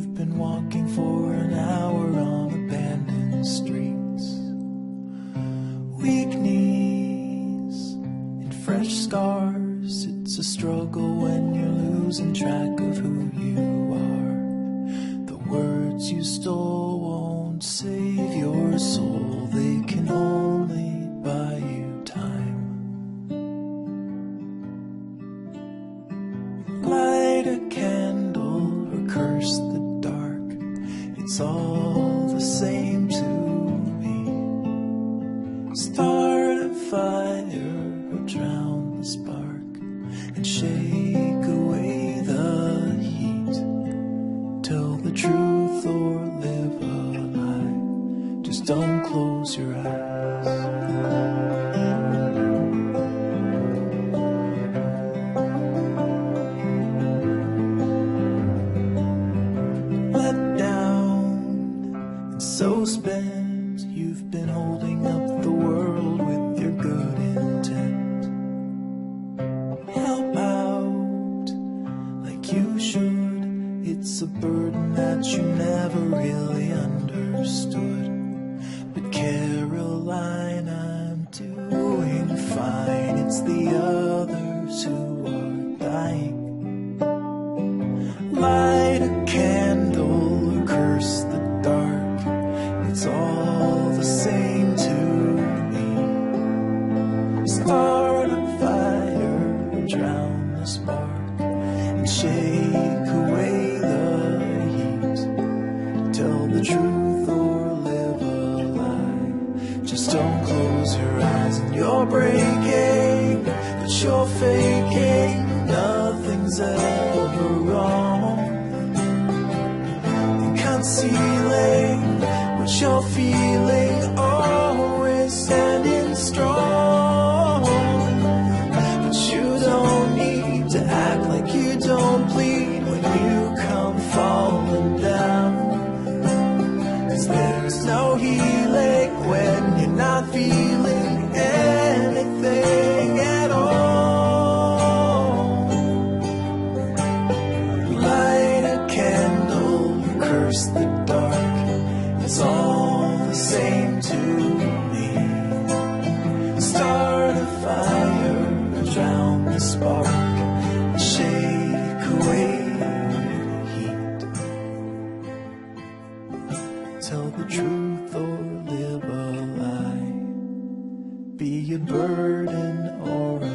you've been walking for an hour on abandoned streets. Weak knees and fresh scars. It's a struggle when you're losing track of who you are. The words you stole won't save your soul. They can only buy you time. Light a candle or curse the dark. It's all the same to me. Start a fire or drown the spark and shake away the heat. Tell the truth or live a lie. Just don't close your eyes. So spent, you've been holding up the world with your good intent. Help out like you should. It's a burden that you never really understood. But Caroline, I'm doing fine. It's the others who are dying. Light a candle or curse the dark. It's all the same to me. Start a fire or drown the spark and shake away the heat. Tell the truth or live a lie. Just don't close your eyes. And you're breaking, but you're faking. Nothing's ever wrong. And concealing what you're feeling, always standing strong. But you don't need to act like you don't bleed when you come falling down. 'Cause there's no healing when you're not feeling anything at all. Light a candle, curse the dark. It's all the same to me. Start a fire, drown the spark, shake away the heat. Tell the truth or live a lie. Be a burden or a